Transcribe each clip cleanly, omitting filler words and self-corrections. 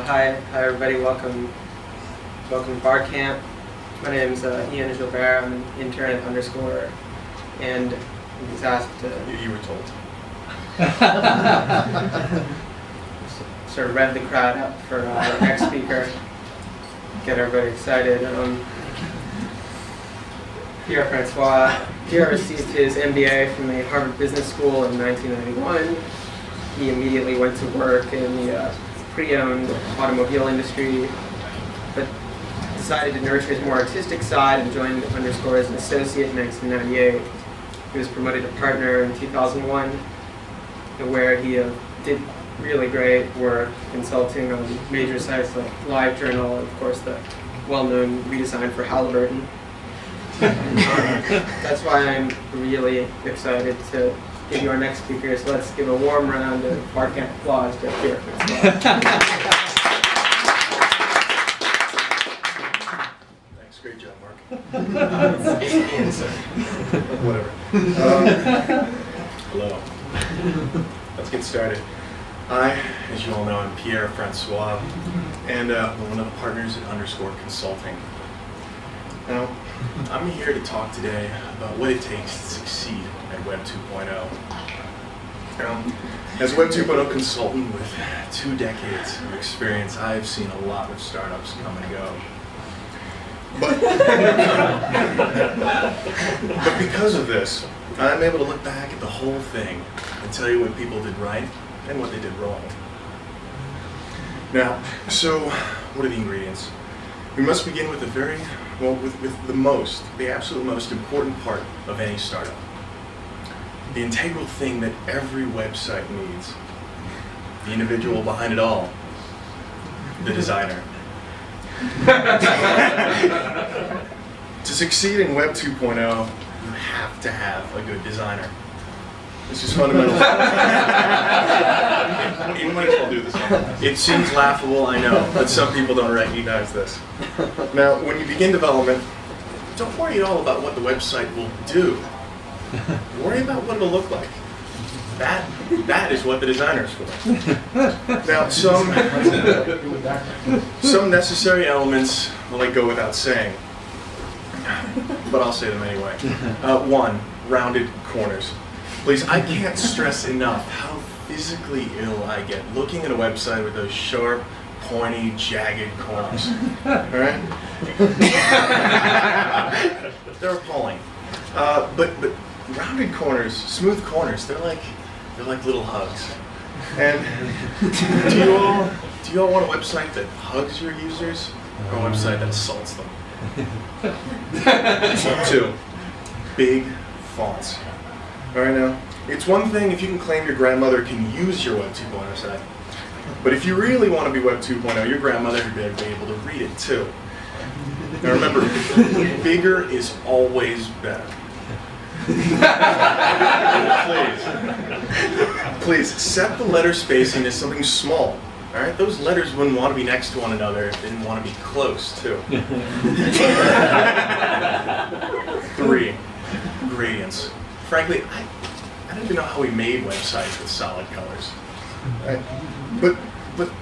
Hi everybody. Welcome to Bar Camp. My name is Ian Gilbert. I'm an intern at Underscore, and I was asked to. You were told. Sort of rev the crowd up for our next speaker. Get everybody excited. Pierre Francois. Pierre received his MBA from the Harvard Business School in 1991. He immediately went to work in the pre-owned automobile industry, but decided to nurture his more artistic side and joined Underscore as an associate in 1998. He was promoted to partner in 2001, where he did really great work consulting on major sites like LiveJournal, and of course the well-known redesign for Halliburton. That's why I'm really excited to give you our next speaker. So let's give a warm round of Bar Camp applause to Pierre Francois. Thanks, great job, Mark. Whatever. Hello. Let's get started. I, as you all know, I'm Pierre Francois, and one of the partners at Underscore Consulting. Now, I'm here to talk today about what it takes to succeed at Web 2.0. As a Web 2.0 consultant with 2 decades of experience, I've seen a lot of startups come and go. But because of this, I'm able to look back at the whole thing and tell you what people did right and what they did wrong. Now, so what are the ingredients? We must begin with the absolute most important part of any startup. The integral thing that every website needs. The individual behind it all. The designer. To succeed in Web 2.0, you have to have a good designer. This is fundamental. You might as well do this. It seems laughable, I know, but some people don't recognize this. Now, when you begin development, don't worry at all about what the website will do. Worry about what it'll look like. That is what the designer is for. Now, some necessary elements will go without saying, but I'll say them anyway. 1, rounded corners. Please, I can't stress enough how physically ill I get looking at a website with those sharp, pointy, jagged corners. All right? They're appalling. But rounded corners, smooth corners, they're like little hugs. And do you all want a website that hugs your users, or a website that assaults them? 2, big fonts. All right, now, it's one thing if you can claim your grandmother can use your Web 2.0 site, but if you really want to be Web 2.0, your grandmother should be able to read it too. Now remember, bigger is always better. Please, set the letter spacing to something small. All right, those letters wouldn't want to be next to one another if they didn't want to be close too. 3, gradients. Frankly, I don't even know how we made websites with solid colors. Right? But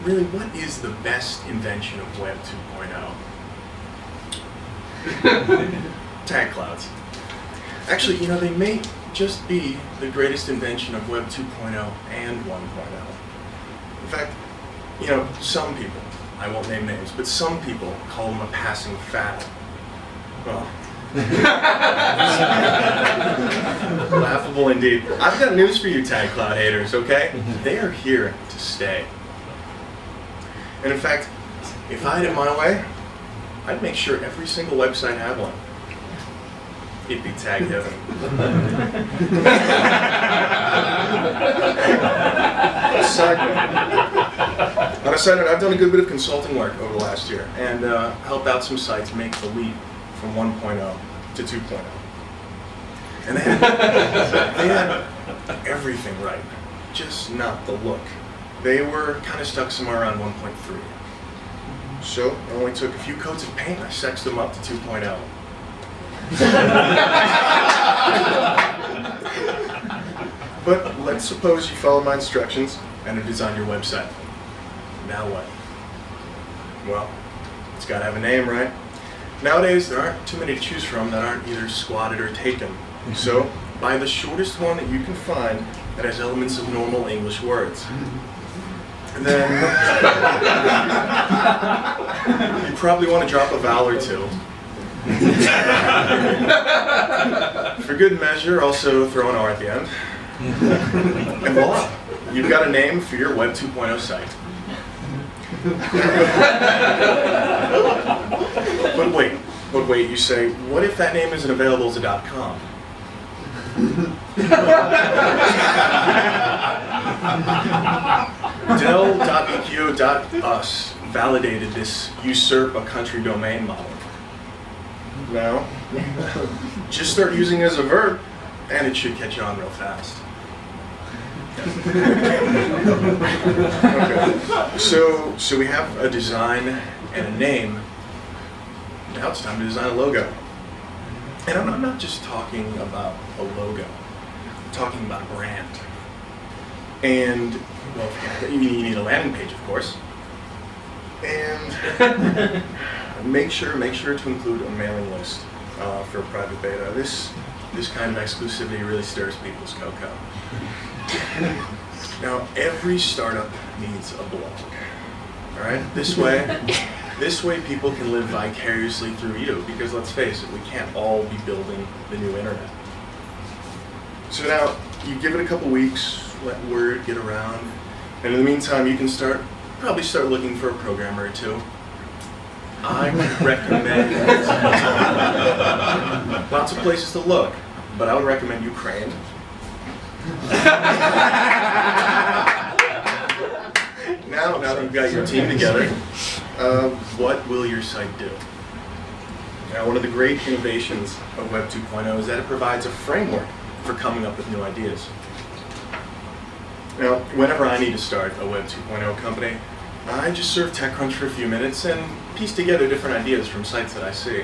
really, what is the best invention of Web 2.0? Tag clouds. Actually, they may just be the greatest invention of Web 2.0 and 1.0. In fact, some people, I won't name names, but some people call them a passing fad. Well, laughable indeed. I've got news for you, tag cloud haters, okay? They are here to stay. And in fact, if I had it my way, I'd make sure every single website had one. It'd be tag heaven. On a side note, I've done a good bit of consulting work over the last year and helped out some sites make the leap from 1.0 to 2.0. And they had everything right, just not the look. They were kind of stuck somewhere around 1.3. So it only took a few coats of paint, I sexed them up to 2.0. let's suppose you follow my instructions and have designed your website. Now what? Well, it's got to have a name, right? Nowadays, there aren't too many to choose from that aren't either squatted or taken. So, buy the shortest one that you can find that has elements of normal English words. And then, you probably want to drop a vowel or two. For good measure, also throw an R at the end. And voila, you've got a name for your Web 2.0 site. But wait, you say, what if that name isn't available as a .com? Dell.eqo.us validated this usurp a country domain model. Now, just start using it as a verb, and it should catch on real fast. Okay. So we have a design and a name. Now it's time to design a logo. And I'm not just talking about a logo. I'm talking about a brand. And, well, you need a landing page, of course. And make sure to include a mailing list for a private beta. This kind of exclusivity really stirs people's cocoa. Now, every startup needs a blog. All right? This way people can live vicariously through you, because let's face it, we can't all be building the new internet. So now, you give it a couple weeks, let word get around, and in the meantime, you can probably start looking for a programmer or two. I would recommend lots of places to look, but I would recommend Ukraine. Now that you've got your team together, what will your site do? Now, one of the great innovations of Web 2.0 is that it provides a framework for coming up with new ideas. Now, whenever I need to start a Web 2.0 company, I just serve TechCrunch for a few minutes and piece together different ideas from sites that I see.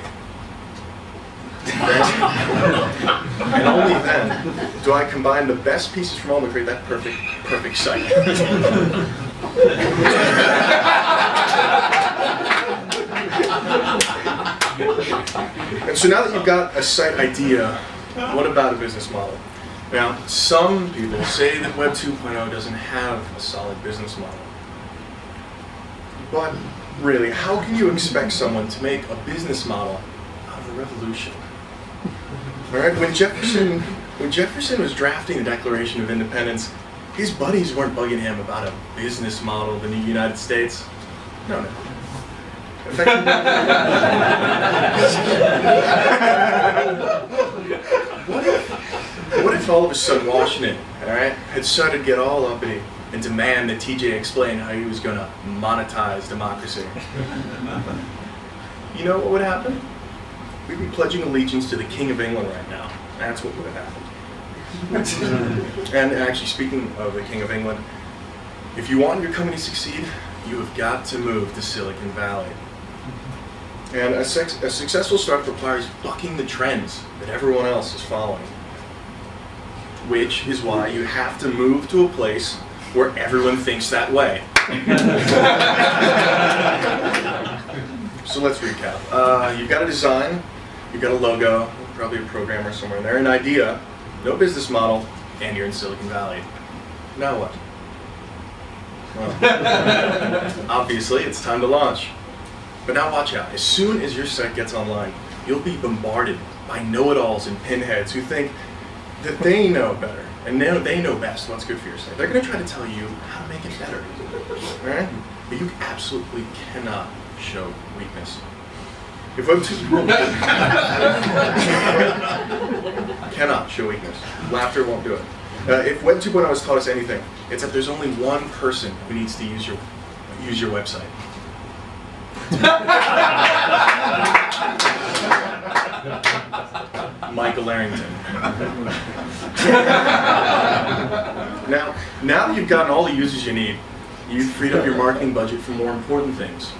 And only then do I combine the best pieces from all to create that perfect site. And so now that you've got a site idea, what about a business model? Now, some people say that Web 2.0 doesn't have a solid business model. But really, how can you expect someone to make a business model out of a revolution? All right, when Jefferson was drafting the Declaration of Independence, his buddies weren't bugging him about a business model of the new United States. No. In fact, what if all of a sudden Washington, all right, had started to get all uppity and demand that TJ explain how he was going to monetize democracy? You know what would happen? We'd be pledging allegiance to the King of England right now. That's what would have happened. And actually, speaking of the King of England, if you want your company to succeed, you have got to move to Silicon Valley. And a successful startup requires bucking the trends that everyone else is following. Which is why you have to move to a place where everyone thinks that way. So let's recap. You've got a design, you've got a logo, probably a programmer somewhere in there, an idea, no business model, and you're in Silicon Valley. Now what? Well, obviously it's time to launch. But now watch out. As soon as your site gets online, you'll be bombarded by know-it-alls and pinheads who think that they know better, and they know best what's good for your site. They're going to try to tell you how to make it better. All right? But you absolutely cannot show weakness. If Web 2.0 cannot show weakness. Laughter won't do it. If Web 2.0 has taught us anything, it's that there's only one person who needs to use your website. Michael Arrington. Now that you've gotten all the users you need, you've freed up your marketing budget for more important things,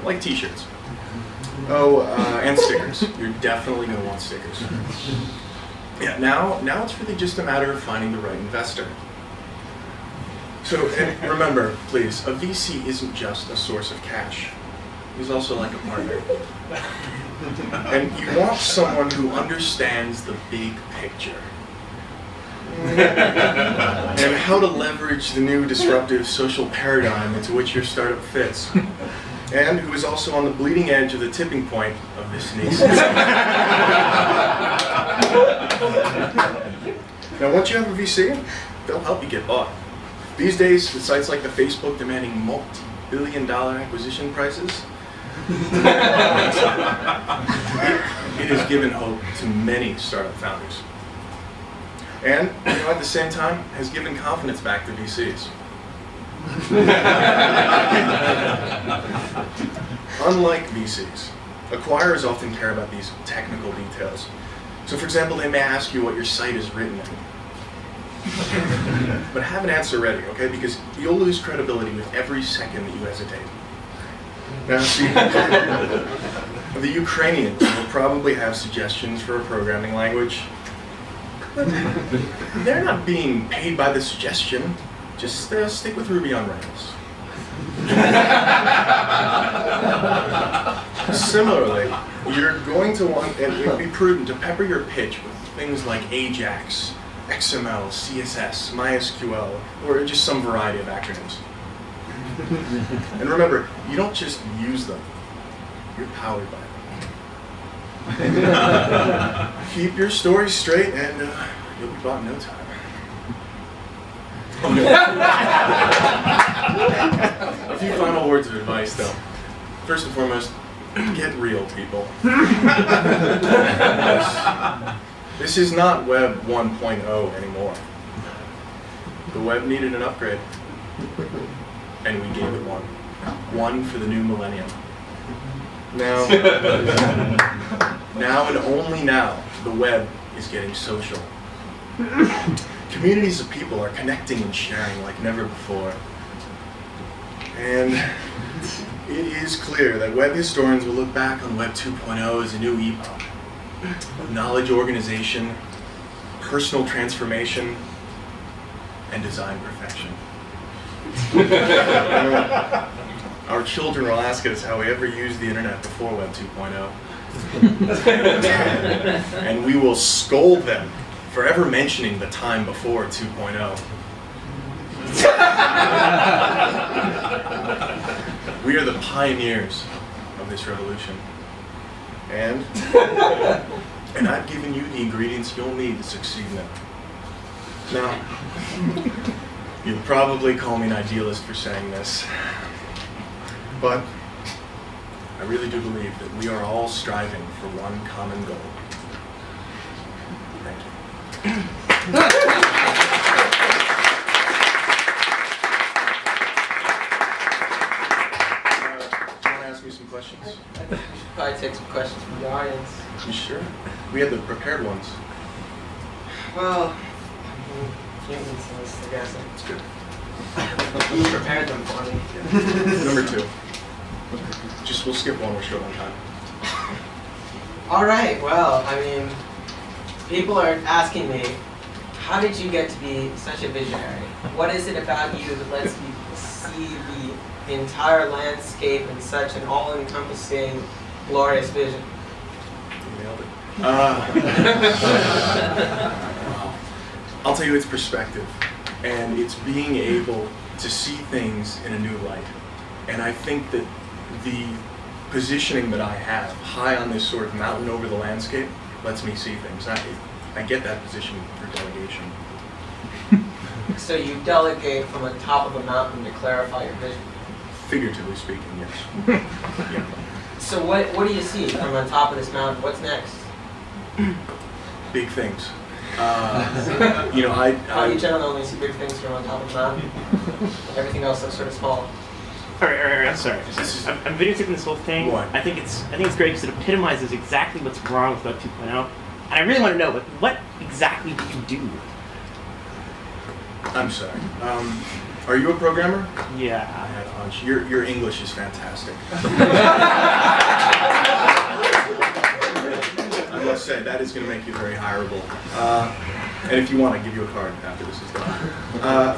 like t-shirts. Oh, and stickers. You're definitely going to want stickers. Yeah, now it's really just a matter of finding the right investor. So and remember, please, a VC isn't just a source of cash. He's also like a partner. And you want someone who understands the big picture. And how to leverage the new disruptive social paradigm into which your startup fits. And who is also on the bleeding edge of the tipping point of this nascent. Now, once you have a VC, they'll help you get bought. These days, with sites like the Facebook demanding multi-billion-dollar acquisition prices, it has given hope to many startup founders. And, at the same time, has given confidence back to VCs. Unlike VCs, acquirers often care about these technical details. So, for example, they may ask you what your site is written in. But have an answer ready, okay? Because you'll lose credibility with every second that you hesitate. Now, see, the Ukrainians will probably have suggestions for a programming language. But they're not being paid by the suggestion. Just stick with Ruby on Rails. Similarly, you're going to want, and it would be prudent to pepper your pitch with things like AJAX, XML, CSS, MySQL, or just some variety of acronyms. And remember, you don't just use them, you're powered by them. Keep your story straight and you'll be bought in no time. A few final words of advice though. First and foremost, get real, people. This is not Web 1.0 anymore. The web needed an upgrade, and we gave it one. One for the new millennium. Now and only now, the web is getting social. Communities of people are connecting and sharing like never before. And it is clear that web historians will look back on Web 2.0 as a new epoch. Knowledge organization, personal transformation, and design perfection. Our children will ask us how we ever used the internet before Web 2.0. And we will scold them for ever mentioning the time before 2.0. We are the pioneers of this revolution. And I've given you the ingredients you'll need to succeed in it. Now, you'll probably call me an idealist for saying this, but I really do believe that we are all striving for one common goal. Thank you. Some questions? I think we should probably take some questions from the audience. You sure? We had the prepared ones. Well, humans list, I guess. That's good. You prepared them for me. Number 2. We'll skip one, we're short on time. All right, well, I mean, people are asking me, how did you get to be such a visionary? What is it about you that lets you see the entire landscape in such an all-encompassing, glorious vision? You nailed it. I'll tell you, it's perspective, and it's being able to see things in a new light. And I think that the positioning that I have, high on this sort of mountain over the landscape, lets me see things. I get that position for delegation. So you delegate from the top of a mountain to clarify your vision? Figuratively speaking, yes. Yeah. So what do you see from on top of this mountain? What's next? Big things. Oh, you generally only see big things from on top of the mountain? Everything else looks sort of small. All right, I'm sorry. I'm videotaping this whole thing. What? I think it's great because it epitomizes exactly what's wrong with Web 2.0. And I really want to know, what exactly do you do? I'm sorry. Are you a programmer? Yeah. I had a hunch. Your English is fantastic. I must say, that is going to make you very hireable. And if you want, I'll give you a card after this is done.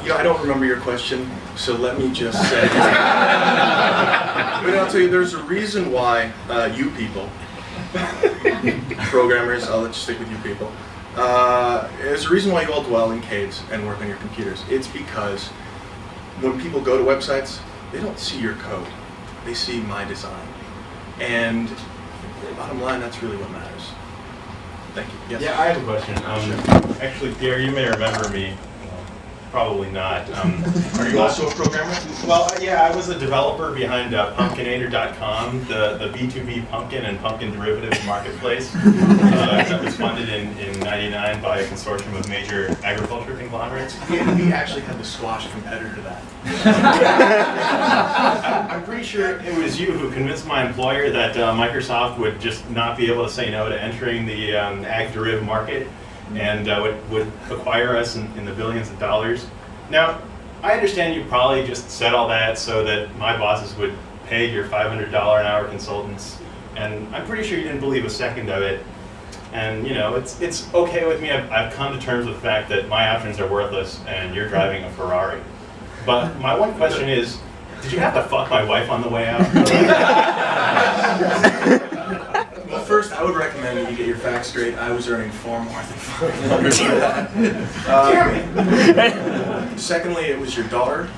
You know, I don't remember your question, so let me just say. But I'll tell you, there's a reason why you people, programmers, I'll just stick with you people, there's a reason why you all dwell in caves and work on your computers. It's because when people go to websites, they don't see your code. They see my design. And bottom line, that's really what matters. Thank you. Yes? Yeah, I have a question. Actually, Gary, you may remember me. Well, probably not. Are you also a programmer? Well, yeah, I was a developer behind Pumpkinator.com, the B2B pumpkin and pumpkin derivatives marketplace that was funded in '99 by a consortium of major agriculture conglomerates. Yeah, we actually had the squash competitor to that. I'm pretty sure it was you who convinced my employer that Microsoft would just not be able to say no to entering the ag deriv market and would acquire us in the billions of dollars. Now, I understand you probably just said all that so that my bosses would pay your $500 an hour consultants, and I'm pretty sure you didn't believe a second of it. And you know, it's okay with me. I've come to terms with the fact that my options are worthless and you're driving a Ferrari. But my one question is, did you have to fuck my wife on the way out? Well, first, I would recommend that you get your facts straight. I was earning far more than $500 for that. Secondly, it was your daughter.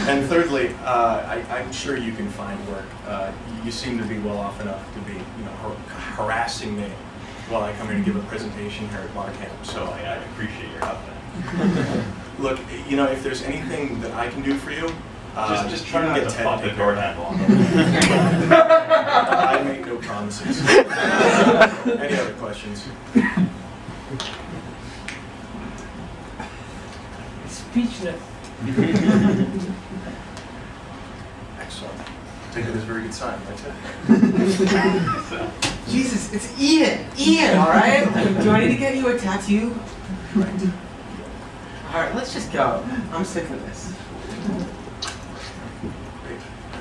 And thirdly, I'm sure you can find work. You seem to be well off enough to be, you know, harassing me while I come here to give a presentation here at Markham. So I appreciate your help. look, you know, if there's anything that I can do for you, just try not to fuck the door handle on them. I make no promises. Any other questions? Speechless. Excellent. Take it as a very good sign, right? Jesus, it's Ian! Ian, alright? Do I need to get you a tattoo? Right. Alright, let's just go. I'm sick of this. Great.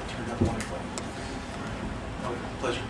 Turned out wonderful. Oh, pleasure.